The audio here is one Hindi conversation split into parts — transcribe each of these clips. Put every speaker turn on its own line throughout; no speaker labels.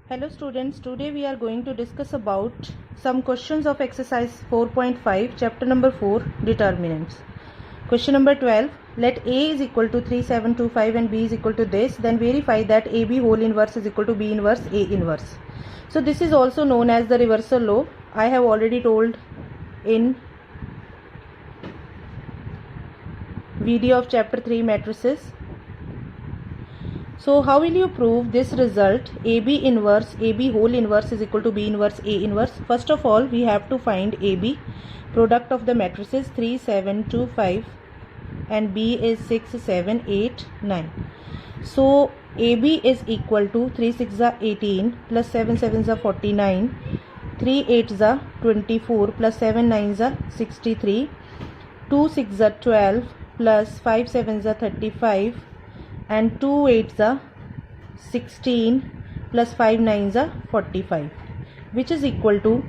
Hello students, today we are going to discuss about some questions of exercise 4.5 chapter number 4 determinants. Question number 12, let A is equal to 3725 and B is equal to this, then verify that AB whole inverse is equal to B inverse A inverse. So this is also known as the reversal law. I have already told in video of chapter 3 matrices. So how will you prove this result AB inverse AB whole inverse is equal to B inverse A inverse? First of all, we have to find AB, product of the matrices 3, 7, 2, 5 and B is 6, 7, 8, 9. So AB is equal to 3 6 are 18 plus 7 7 are 49, 3 8 are 24 plus 7 9 are 63, 2 6 are 12 plus 5 7 are 35 and 2 8s are 16 plus 5 9s are 45, which is equal to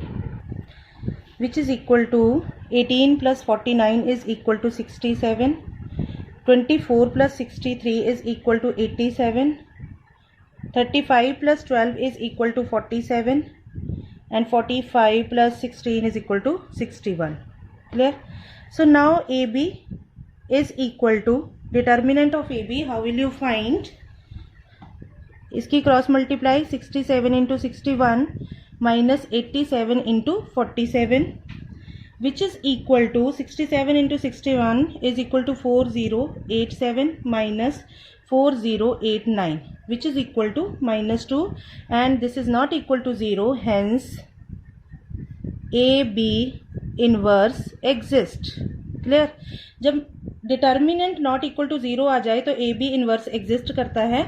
18 plus 49 is equal to 67, 24 plus 63 is equal to 87, 35 plus 12 is equal to 47 and 45 plus 16 is equal to 61. Clear? So now AB is equal to determinant of AB. How will you find? इसकी cross multiply 67 into 61 minus 87 into 47 which is equal to 67 into 61 is equal to 4087 minus 4089 which is equal to -2 and this is not equal to 0, hence A B inverse exist. Clear? जब डिटर्मिनेंट नॉट इक्वल टू 0 आ जाए तो ए बी इन्वर्स एग्जिस्ट करता है.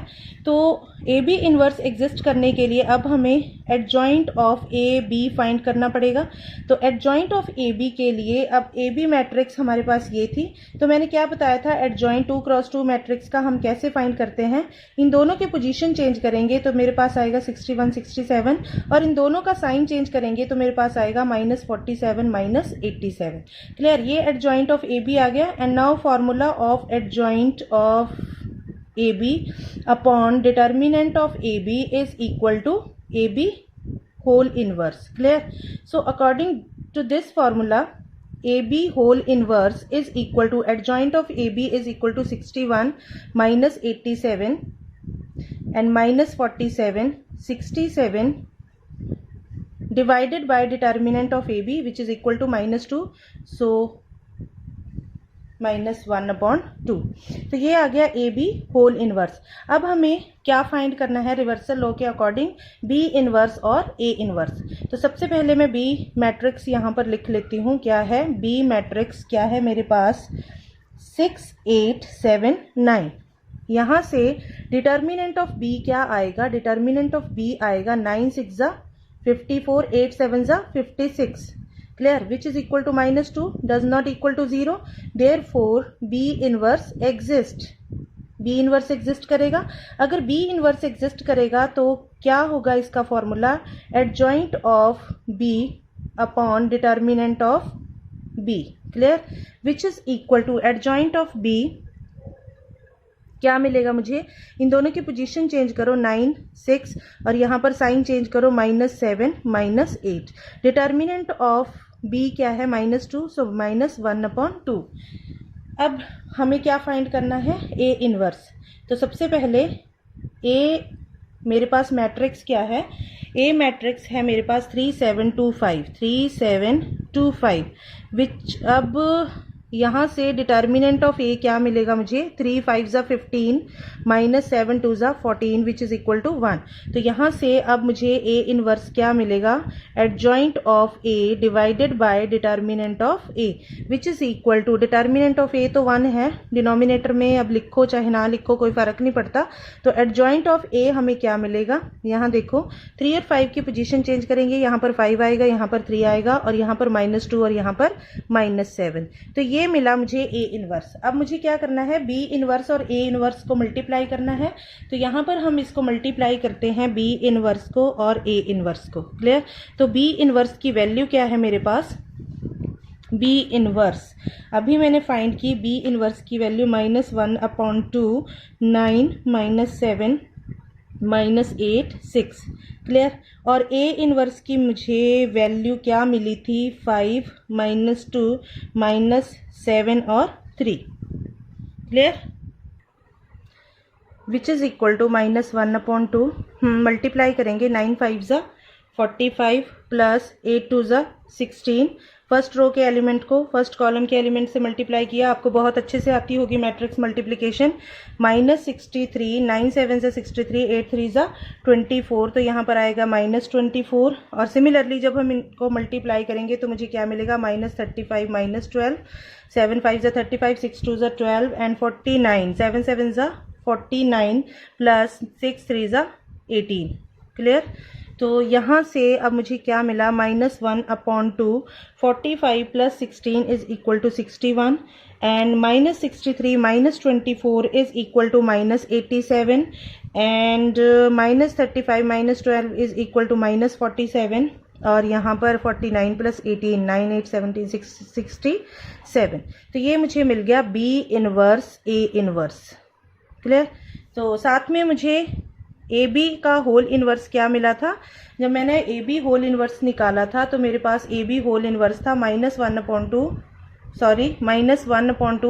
तो ए बी इन्वर्स एग्जिस्ट करने के लिए अब हमें adjoint of A B find करना पड़ेगा. तो एडजॉइंट ऑफ ए बी के लिए अब ए बी मैट्रिक्स हमारे पास ये थी, तो मैंने क्या बताया था, एडजॉइंट 2 क्रॉस 2 मैट्रिक्स का हम कैसे फाइंड करते हैं. इन दोनों के पोजीशन चेंज करेंगे तो मेरे पास आएगा 61 67 और इन दोनों का साइन चेंज करेंगे तो मेरे पास आएगा -47 -87. क्लियर? ये एडजॉइंट ऑफ ए बी आ गया. And now formula of adjoint of AB upon determinant of AB is equal to AB whole inverse. Clear? So according to this formula, AB whole inverse is equal to adjoint of AB is equal to 61 minus 87 and minus 47, 67 divided by determinant of AB which is equal to -2. So -1/2. तो ये आ गया ए बी होल इनवर्स. अब हमें क्या फाइंड करना है रिवर्सल लॉ के अकॉर्डिंग, बी इनवर्स और ए इनवर्स. तो सबसे पहले मैं बी मैट्रिक्स यहाँ पर लिख लेती हूँ. क्या है बी मैट्रिक्स? क्या है मेरे पास 6 8 7 9. यहाँ से डिटर्मिनेंट ऑफ बी क्या आएगा? डिटर्मिनेंट ऑफ बी आएगा 9 6 54, 8 7 56. Clear? Which is equal to -2, does not equal to 0. Therefore B inverse exist. B inverse exist करेगा. अगर B inverse exist करेगा तो क्या होगा इसका formula? adjoint of B upon determinant of B. Clear? Which is equal to adjoint of B. क्या मिलेगा मुझे? इन दोनों की पोजीशन चेंज करो 9 6 और यहाँ पर साइन चेंज करो -7 -8. डिटर्मिनेंट ऑफ B क्या है? -2. सो -1/2. अब हमें क्या फाइंड करना है? A inverse. तो सबसे पहले A मेरे पास मैट्रिक्स क्या है? A मैट्रिक्स है मेरे पास 3 7 2 5 3 7 2 5 विच अब यहाँ से डिटर्मिनेंट ऑफ ए क्या मिलेगा मुझे? 3 5 15 -7 2 14 विच इज इक्वल टू 1. तो यहाँ से अब मुझे ए इनवर्स क्या मिलेगा? Adjoint of A divided by determinant of A which is equal to, determinant of A तो 1 है, डिनोमिनेटर में अब लिखो चाहे ना लिखो कोई फर्क नहीं पड़ता. तो एडजॉइंट ऑफ ए हमें क्या मिलेगा? यहाँ देखो 3 और 5 की पोजीशन चेंज करेंगे. यहाँ पर 5 आएगा, यहाँ पर 3 आएगा और यहाँ पर -2 और यहाँ पर -7. तो ये मिला मुझे ए इनवर्स. अब मुझे क्या करना है? बी इनवर्स और ए इनवर्स को मल्टीप्लाई करना है. तो यहाँ पर हम इसको मल्टीप्लाई करते हैं बी इनवर्स को और ए इनवर्स को. क्लियर? तो बी इनवर्स की वैल्यू क्या है मेरे पास? बी इनवर्स अभी मैंने फाइंड की. बी इनवर्स की वैल्यू -1/2 9 -7 -8 6 क्लियर। और ए इनवर्स की मुझे वैल्यू क्या मिली थी 5 -2 -7 और 3 clear, which is equal to -1/2 multiply करेंगे 9 5 ज़ा 45 प्लस 8 2 ज़ा 16। फर्स्ट रो के एलिमेंट को फर्स्ट कॉलम के एलिमेंट से मल्टीप्लाई किया, आपको बहुत अच्छे से आती होगी मैट्रिक्स मल्टीप्लिकेशन। -63 9 7 ज़ा 63 8 3 ज़ा 24, तो यहाँ पर आएगा -24। और सिमिलरली जब हम इनको मल्टीप्लाई करेंगे तो मुझे क्या मिलेगा -35 -12 7 5 ज़ा 35 6 2 ज़ा 12 एंड 49 7 7 ज़ा 49 प्लस 6 3 ज़ा 18 क्लियर। तो यहाँ से अब मुझे क्या मिला -1/2 45 plus 16 is equal to 61 and -63 -24 is equal to -87 and -35 -12 is equal to -47 और यहाँ पर 49 प्लस 18 9 8 17 67। तो ये मुझे मिल गया B inverse A inverse clear. तो साथ में मुझे ए बी का होल इनवर्स क्या मिला था, जब मैंने ए बी होल इनवर्स निकाला था तो मेरे पास ए बी होल इनवर्स था -1/2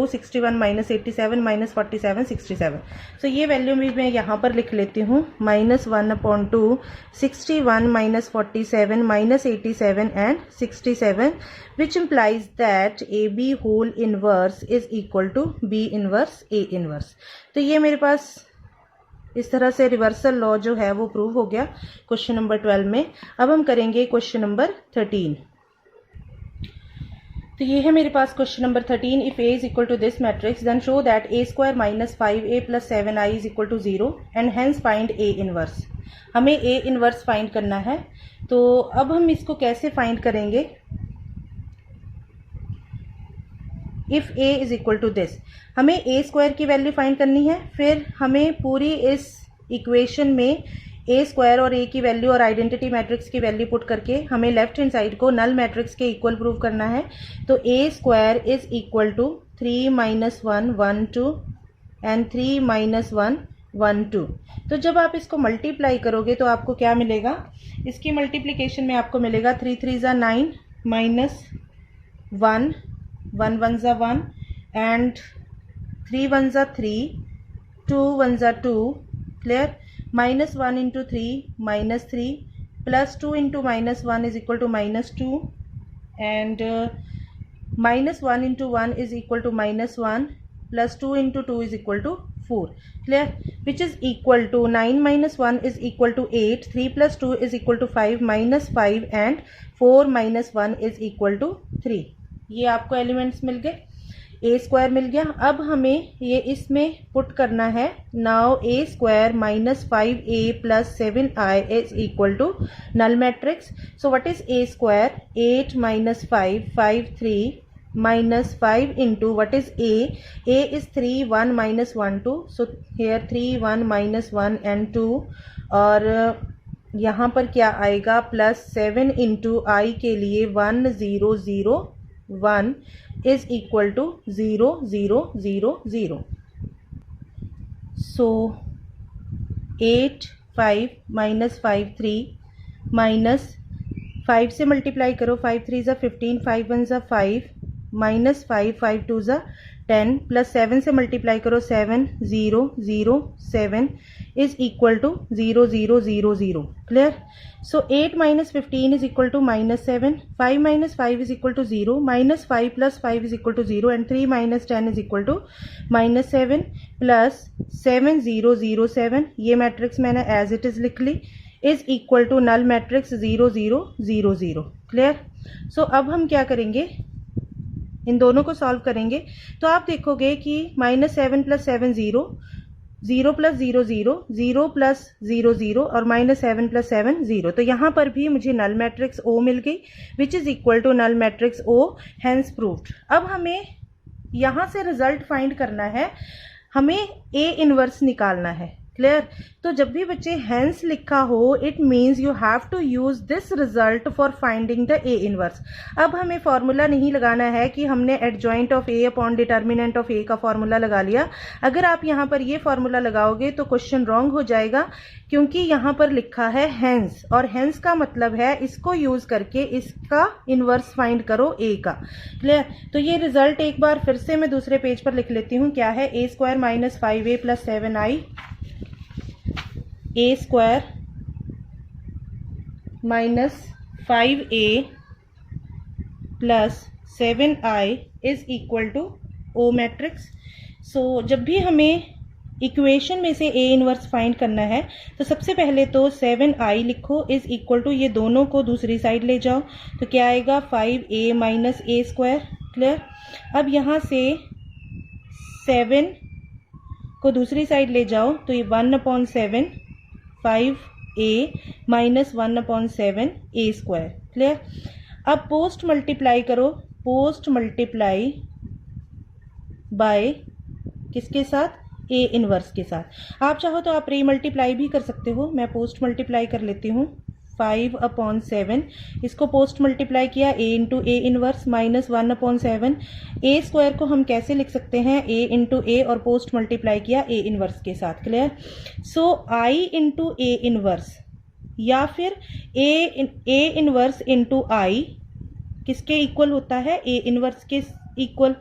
61 -87 -47 67। तो ये वैल्यू भी मैं यहाँ पर लिख लेती हूँ -1/2 61 -47 -87 and 67 which implies that A B whole inverse is equal to B inverse A inverse. तो ये मेरे पास इस तरह से रिवर्सल लॉ जो है वो प्रूव हो गया क्वेश्चन नंबर 12 में। अब हम करेंगे क्वेश्चन नंबर 13। तो ये है मेरे पास question number 13। If A is equal to this matrix then show that a² - 5a + 7i is equal to 0 and hence find a inverse. हमें a इनवर्स फाइंड करना है। तो अब हम इसको कैसे फाइंड करेंगे, if a is equal to this, हमें a² की वैल्यू फाइंड करनी है। फिर हमें पूरी इस इक्वेशन में a² और a की वैल्यू और आइडेंटिटी मैट्रिक्स की वैल्यू पुट करके हमें लेफ्ट हैंड साइड को नल मैट्रिक्स के इक्वल प्रूव करना है। तो a² is equal to 3 - 1 1 2 and 3 - 1 1 2। तो जब आप इसको मल्टीप्लाई करोगे तो आपको क्या मिलेगा, इसकी मल्टीप्लिकेशन में आपको मिलेगा 3 3 ज़ा 9 -1 1 1 ज़ा 1 एंड 3 1 ज़ा 3 2 1 ज़ा 2 clear. -1 into 3 -3 plus 2 into -1 is equal to -2 and -1 into 1 is equal to -1 plus 2 into 2 is equal to 4 clear, which is equal to 9 - 1 is equal to 8 3 + 2 is equal to 5 -5 and 4 - 1 is equal to 3। ये आपको एलिमेंट्स मिल गए, a² मिल गया। अब हमें ये इसमें पुट करना है। Now a² - 5a + 7i is equal to null matrix. So what is a²? 8 - 5 5 3 -5 into what is a is 3 1 - 1 2, so here 3 1 - 1 and 2 और यहाँ पर क्या आएगा +7 into I के लिए 1 0 0 1 is equal to 0 0 0 0। so 8 5 -5 3 minus 5 से मल्टीप्लाई करो, 5 3 ज़ा 15 5 1 ज़ा 5 -5 5 2 ज़ा 10 प्लस 7 से मल्टीप्लाई करो 7 0 0 7 is equal to 0 0 0 0 clear. So 8 - 15 is equal to -7 5 - 5 is equal to 0 -5 + 5 is equal to 0 and 3 - 10 is equal to -7 plus 7 0 0 7। ये मैट्रिक्स मैंने एज इट इज लिख ली, is equal to null matrix 0 0 0 0 clear. So अब हम क्या करेंगे, इन दोनों को सॉल्व करेंगे तो आप देखोगे कि -7 + 7 0 0 + 0 0 0 + 0 0 और -7 + 7 0। तो यहाँ पर भी मुझे नल मैट्रिक्स O मिल गई which is equal to null matrix O, hence proved. अब हमें यहाँ से रिजल्ट फाइंड करना है, हमें A इनवर्स निकालना है क्लियर। तो जब भी बच्चे हेंस लिखा हो it means you have to use this result for finding the A inverse. अब हमें फॉर्मूला नहीं लगाना है कि हमने adjoint of A upon determinant of A का फॉर्मूला लगा लिया। अगर आप यहाँ पर ये फॉर्मूला लगाओगे तो क्वेश्चन रॉन्ग हो जाएगा, क्योंकि यहाँ पर लिखा है हेंस, और हेंस का मतलब है इसको यूज करके इसका इनवर्स फाइंड करो ए का। क्लियर। तो ये रिजल्ट एक बार फिर से मैं दूसरे पेज पर लिख लेती हूँ। क्या है? A square minus 5a plus 7i, A square minus 5a plus 7i is equal to O matrix. So जब भी हमें इक्वेशन में से ए इनवर्स फाइंड करना है तो सबसे पहले तो 7i लिखो इज इक्वल टू, ये दोनों को दूसरी साइड ले जाओ तो क्या आएगा 5a माइनस ए स्क्वायर। क्लियर। अब यहाँ से 7 को दूसरी साइड ले जाओ तो ये 1/7 5a माइनस 1/7 ए स्क्वायर। क्लियर। अब पोस्ट मल्टीप्लाई करो, पोस्ट मल्टीप्लाई बाय किसके साथ? ए इनवर्स के साथ। आप चाहो तो आप री मल्टीप्लाई भी कर सकते हो, मैं पोस्ट मल्टीप्लाई कर लेती हूँ। 5/7 इसको पोस्ट मल्टीप्लाई किया a into A inverse minus 1/7। A square को हम कैसे लिख सकते हैं? a इंटू ए और पोस्ट मल्टीप्लाई किया ए इनवर्स के साथ। Clear. So i into A inverse या फिर ए इनवर्स इंटू आई किसके इक्वल होता है? ए इनवर्स के इक्वल।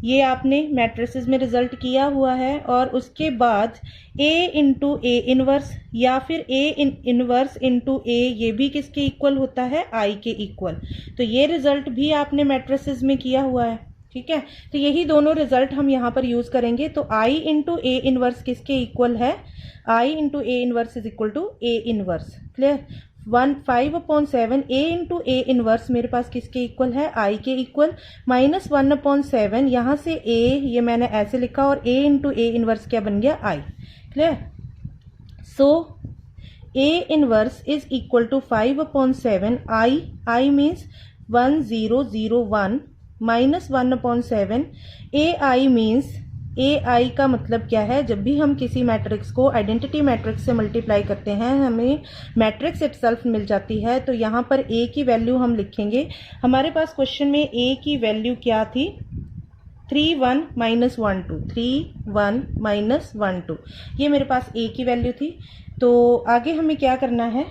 ये आपने मैट्रिसेस में रिजल्ट किया हुआ है। और उसके बाद a इंटू ए इनवर्स या फिर ए इनवर्स इंटू ए, ये भी किसके इक्वल होता है? i के इक्वल। तो ये रिजल्ट भी आपने मैट्रिसेस में किया हुआ है। ठीक है। तो यही दोनों रिजल्ट हम यहाँ पर यूज करेंगे। तो i इंटू ए इनवर्स किसके इक्वल है? i into A inverse is equal to A inverse. Clear. 5/7 a into A inverse मेरे पास किसके इक्वल है? i के इक्वल माइनस 1/7, यहाँ से a ये मैंने ऐसे लिखा और a इंटू ए इनवर्स क्या बन गया? i। Clear. So a inverse is equal to 5/7 i means 1001 minus 1/7 ai means ai का मतलब क्या है? जब भी हम किसी मैट्रिक्स को आइडेंटिटी मैट्रिक्स से मल्टीप्लाई करते हैं हमें मैट्रिक्स इटसेल्फ मिल जाती है। तो यहाँ पर a की वैल्यू हम लिखेंगे। हमारे पास क्वेश्चन में a की वैल्यू क्या थी? 3 1 माइनस 1 2, 3 1 माइनस 1 2, ये मेरे पास a की वैल्यू थी। तो आगे हमें क्या करना है?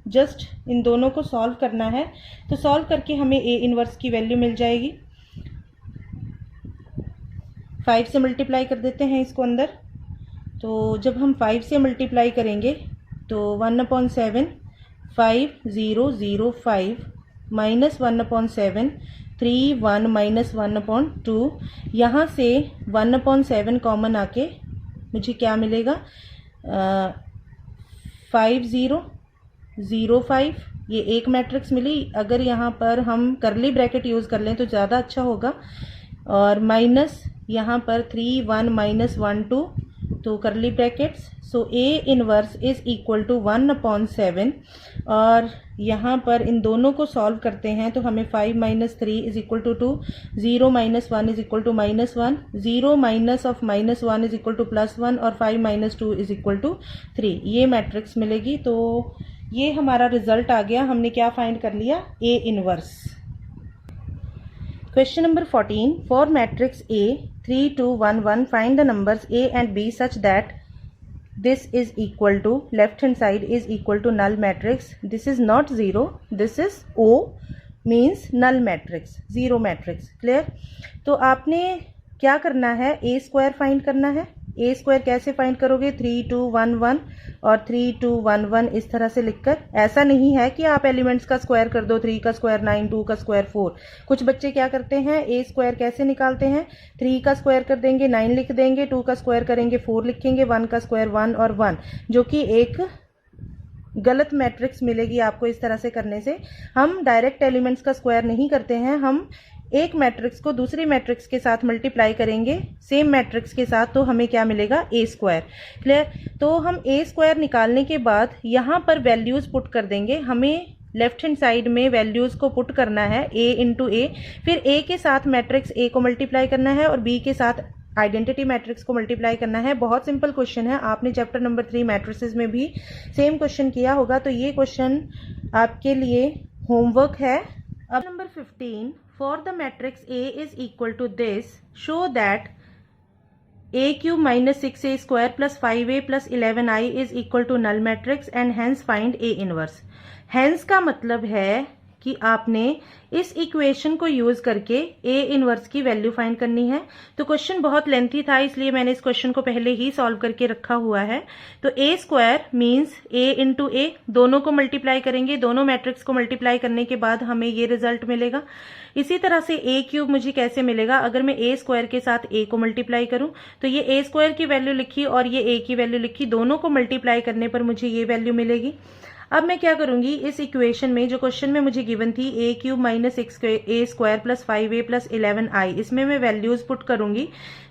जस्ट इन दोनों को सॉल्व करना है। तो सॉल्व करके हमें a इनवर्स की वैल्यू मिल जाएगी। 5 से मल्टीप्लाई कर देते हैं इसको अंदर। तो जब हम 5 से मल्टीप्लाई करेंगे तो 1/7 5005 माइनस 1/7 31 माइनस 1/2, यहाँ से 1/7 कॉमन आके मुझे क्या मिलेगा? 5005, ये एक मैट्रिक्स मिली। अगर यहाँ पर हम करली ब्रैकेट यूज़ कर लें तो ज़्यादा अच्छा होगा। और माइनस यहाँ पर 3 1 माइनस 1 2, तो करली brackets. So a inverse is equal to 1/7 और यहाँ पर इन दोनों को सॉल्व करते हैं तो हमें 5 minus 3 is equal to 2, 0 minus 1 is equal to -1, 0 minus of -1 is equal to +1 और 5 माइनस 2 इज इक्वल टू 3, ये मैट्रिक्स मिलेगी। तो ये हमारा रिजल्ट आ गया। हमने क्या फाइंड कर लिया? a inverse. Question number 14. For matrix A 3 2 1 1, find the numbers A and B such that this is equal to, left hand side is equal to null matrix. This is not 0. This is O means null matrix, 0 matrix. Clear? तो आपने क्या करना है? A स्क्वायर फाइंड करना है। ए स्क्वायर कैसे फाइंड करोगे? 3 2 1 1 और 3 2 1 1 इस तरह से लिखकर। ऐसा नहीं है कि आप एलिमेंट्स का स्क्वायर कर दो, 3 का स्क्वायर 9, 2 का स्क्वायर 4। कुछ बच्चे क्या करते हैं? ए स्क्वायर कैसे निकालते हैं? 3 का स्क्वायर कर देंगे 9 लिख देंगे, 2 का स्क्वायर करेंगे 4 लिखेंगे, 1 का स्क्वायर 1 और 1, जो कि एक गलत मैट्रिक्स मिलेगी आपको। इस तरह से करने से हम डायरेक्ट एलिमेंट्स का स्क्वायर नहीं करते हैं, हम एक मैट्रिक्स को दूसरी मैट्रिक्स के साथ मल्टीप्लाई करेंगे सेम मैट्रिक्स के साथ, तो हमें क्या मिलेगा? ए स्क्वायर। क्लियर? तो हम ए स्क्वायर निकालने के बाद यहाँ पर वैल्यूज पुट कर देंगे। हमें लेफ्ट हैंड साइड में वैल्यूज को पुट करना है a इंटू ए, फिर a के साथ मैट्रिक्स a को मल्टीप्लाई करना है और b के साथ आइडेंटिटी मैट्रिक्स को मल्टीप्लाई करना है। बहुत सिंपल क्वेश्चन है, आपने चैप्टर नंबर 3 मैट्रिसेस में भी सेम क्वेश्चन किया होगा, तो ये क्वेश्चन आपके लिए होमवर्क है। अब number 15, for the matrix A is equal to this, show that a cube minus 6a square plus 5a plus 11i is equal to null matrix and hence find a inverse. Hence का मतलब है कि आपने इस इक्वेशन को यूज करके a इनवर्स की वैल्यू फाइंड करनी है। तो क्वेश्चन बहुत लेंथी था, इसलिए मैंने इस क्वेश्चन को पहले ही सॉल्व करके रखा हुआ है। तो a square means a into A, दोनों को मल्टीप्लाई करेंगे, दोनों मैट्रिक्स को मल्टीप्लाई करने के बाद हमें ये रिजल्ट मिलेगा। इसी तरह से a क्यूब मुझे कैसे मिलेगा, अगर मैं a स्क्वायर के साथ a को मल्टीप्लाई करूं, तो ये a स्क्वायर की वैल्यू लिखी और ये a की वैल्यू लिखी, दोनों को मल्टीप्लाई करने पर मुझे ये वैल्यू मिलेगी। अब मैं क्या करूंगी, इस इक्वेशन में जो क्वेश्चन में मुझे गिवन थी a cube minus 6a square plus 5a plus 11i, इसमें मैं वैल्यूज पुट करूंगी।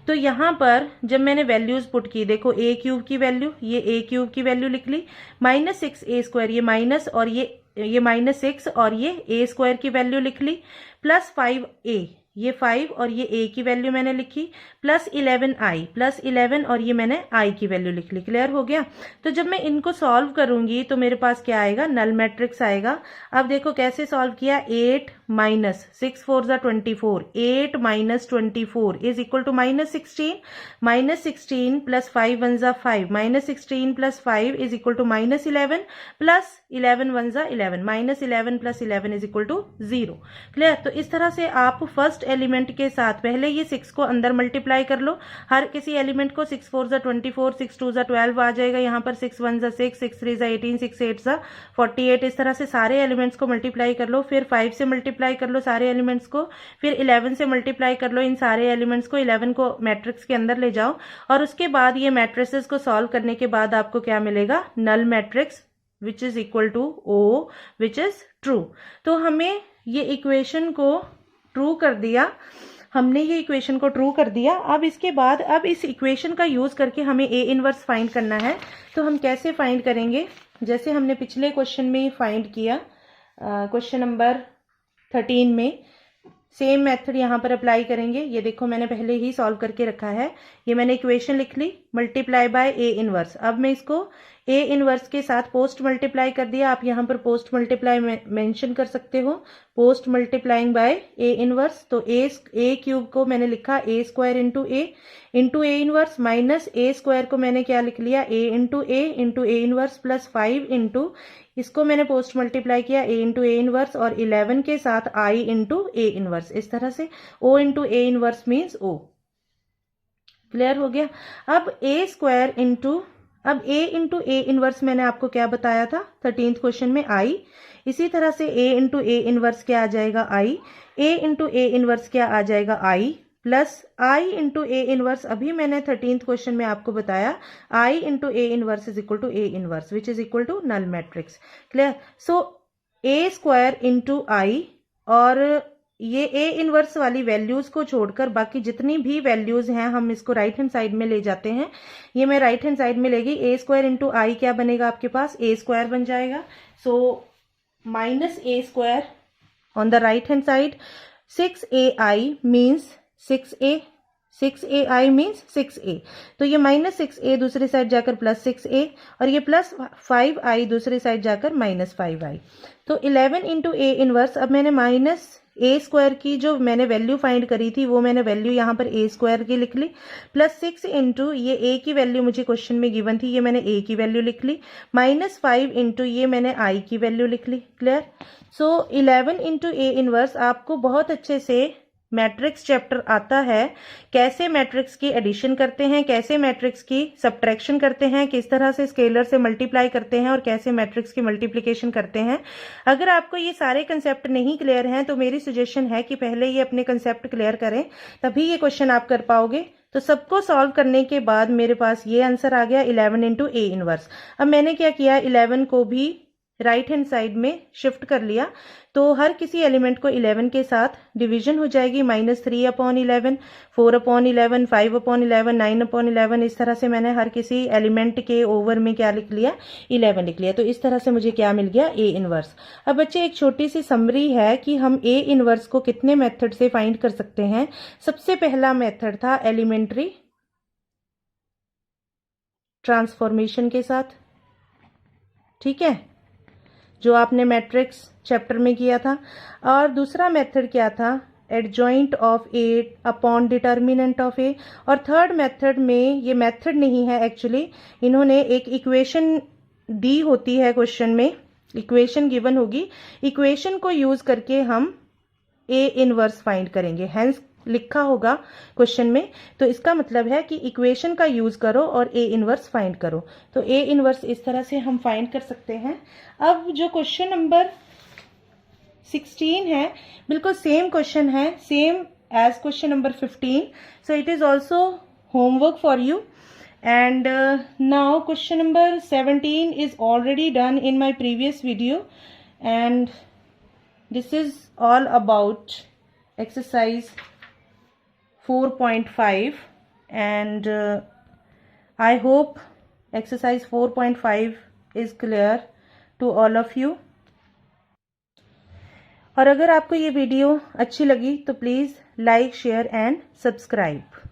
तो यहाँ पर जब मैंने वैल्यूज पुट की, देखो a क्यूब की वैल्यू, ये a क्यूब की वैल्यू लिख ली, माइनस 6a स्क्वायर, ये माइनस और ये माइनस 6 और ये a स्क्वायर की वैल्यू लिख ली, प्लस 5a, ये 5 और ये a की वैल्यू मैंने लिखी, प्लस 11i, प्लस 11 और ये मैंने i की वैल्यू लिख ली। क्लियर हो गया। तो जब मैं इनको सॉल्व करूंगी तो मेरे पास क्या आएगा, नल मैट्रिक्स आएगा। अब देखो कैसे सॉल्व किया, 8 माइनस 6 4 जा 24, 8 minus 24 is equal to minus 16, minus 16 plus 5 1 जा 5, minus 16 plus 5 is equal to minus 11, plus 11 1 जा 11, minus 11 plus 11 is equal to 0। Clear. तो इस तरह से आप फर्स्ट एलिमेंट के साथ पहले ये 6 को अंदर मल्टीप्लाई कर लो, हर किसी एलिमेंट को, 6 4 जा 24, 6 2 जा 12 आ जाएगा, यहाँ पर 6 1 जा 6, 6 3 जा 18, 6 8 जा 48, इस तरह से सारे एलिमेंट्स को मल्टीप्लाई कर लो। फिर 5 से मल्टीप्लाई कर लो सारे एलिमेंट्स को, फिर 11 से मल्टीप्लाई कर लो इन सारे एलिमेंट्स को, 11 को मैट्रिक्स के अंदर ले जाओ, और उसके बाद ये मैट्रिसेस को सॉल्व करने के बाद आपको क्या मिलेगा, null matrix which is equal to O which is true. तो हमें ये इक्वेशन को ट्रू कर दिया, हमने ये इक्वेशन को ट्रू कर दिया। अब इसके बाद अब इस इक्वेशन का यूज करके हमें A इनवर्स फाइंड करना है। तो हम कैसे फाइंड करेंगे, जैसे हमने पिछले क्वेश्चन में फाइंड किया, क्वेश्चन नंबर 13 में, सेम मेथड यहाँ पर अप्लाई करेंगे। ये देखो मैंने पहले ही सॉल्व करके रखा है, ये मैंने इक्वेशन लिख ली, मल्टीप्लाई बाय A इनवर्स। अब मैं इसको A इनवर्स के साथ पोस्ट मल्टीप्लाई कर दिया, आप यहाँ पर पोस्ट मल्टीप्लाई मेंशन कर सकते हो, post multiplying by A inverse. तो A क्यूब को मैंने लिखा A square into A inverse, minus A square को मैंने क्या लिख लिया, A into A inverse, plus 5 into, इसको मैंने पोस्ट मल्टीप्लाई किया A इंटू A इनवर्स, और 11 के साथ I इंटू A इनवर्स, इस तरह से O into A inverse means O। Clear हो गया। अब A स्क्वायर इंटू, अब A इंटू A इनवर्स मैंने आपको क्या बताया था 13th क्वेश्चन में, I। इसी तरह से A इंटू A इनवर्स क्या आ जाएगा, I। A into A inverse क्या आ जाएगा, I, plus I into A inverse, अभी मैंने 13th क्वेश्चन में आपको बताया, I into A inverse is equal to A inverse which is equal to null matrix. Clear. So A square into I, और ये A इनवर्स वाली वैल्यूज को छोड़कर बाकी जितनी भी वैल्यूज हैं हम इसको राइट हैंड साइड में ले जाते हैं। ये मैं राइट हैंड साइड में लेगी, A स्क्वायर इंटू I क्या बनेगा आपके पास, A स्क्वायर बन जाएगा। So minus A square on the right hand side, 6AI means 6A, 6AI means 6A, तो ये माइनस 6A दूसरी साइड जाकर प्लस 6A, और ये प्लस 5I दूसरी साइड जाकर माइनस 5I। तो 11 इंटू A इनवर्स, अब मैंने माइनस A स्क्वायर की जो मैंने वैल्यू फाइंड करी थी वो मैंने वैल्यू यहाँ पर A स्क्वायर की लिख ली, प्लस 6 इंटू ये A की वैल्यू मुझे क्वेश्चन में गिवन थी, ये मैंने A की वैल्यू लिख ली, माइनस 5 इंटू ये मैंने I की वैल्यू लिख ली। Clear. So 11 into A inverse, आपको बहुत अच्छे से मैट्रिक्स चैप्टर आता है, कैसे मैट्रिक्स की एडिशन करते हैं, कैसे मैट्रिक्स की सब्ट्रैक्शन करते हैं, किस तरह से स्केलर से मल्टीप्लाई करते हैं, और कैसे मैट्रिक्स की मल्टीप्लिकेशन करते हैं। अगर आपको ये सारे कंसेप्ट नहीं क्लियर हैं तो मेरी सजेशन है कि पहले ये अपने कंसेप्ट क्लियर करें, तभी ये क्वेश्चन आप कर पाओगे। तो सबको सॉल्व करने के बाद मेरे पास ये आंसर आ गया 11 इंटू A इनवर्स। अब मैंने क्या किया, 11 को भी राइट हैंड साइड में शिफ्ट कर लिया तो हर किसी एलिमेंट को 11 के साथ डिवीजन हो जाएगी। -3/11, 4/11, 5/11, 9/11, इस तरह से मैंने हर किसी एलिमेंट के ओवर में क्या लिख लिया, 11 लिख लिया। तो इस तरह से मुझे क्या मिल गया, ए इनवर्स। अब बच्चे एक छोटी सी समरी है कि हम ए इनवर्स को कितने मेथड से फाइंड कर सकते हैं। सबसे पहला मेथड था एलिमेंट्री ट्रांसफॉर्मेशन के साथ, ठीक है, जो आपने मैट्रिक्स चैप्टर में किया था। और दूसरा मेथड क्या था, adjoint of A upon determinant of A. और थर्ड मेथड में, ये मेथड नहीं है एक्चुअली, इन्होंने एक इक्वेशन दी होती है क्वेश्चन में, इक्वेशन गिवन होगी, इक्वेशन को यूज करके हम ए इनवर्स फाइंड करेंगे। हेंस लिखा होगा क्वेश्चन में, तो इसका मतलब है कि इक्वेशन का यूज करो और ए इनवर्स फाइंड करो। तो ए इनवर्स इस तरह से हम फाइंड कर सकते हैं। अब जो क्वेश्चन नंबर 16 है, बिल्कुल सेम क्वेश्चन है, same as question number 15, so it is also homework for you. And now question number 17 is already done in my previous video, and this is all about exercise 4.5, and I hope exercise 4.5 is clear to all of you. और अगर आपको ये वीडियो अच्छी लगी तो please like, share and subscribe.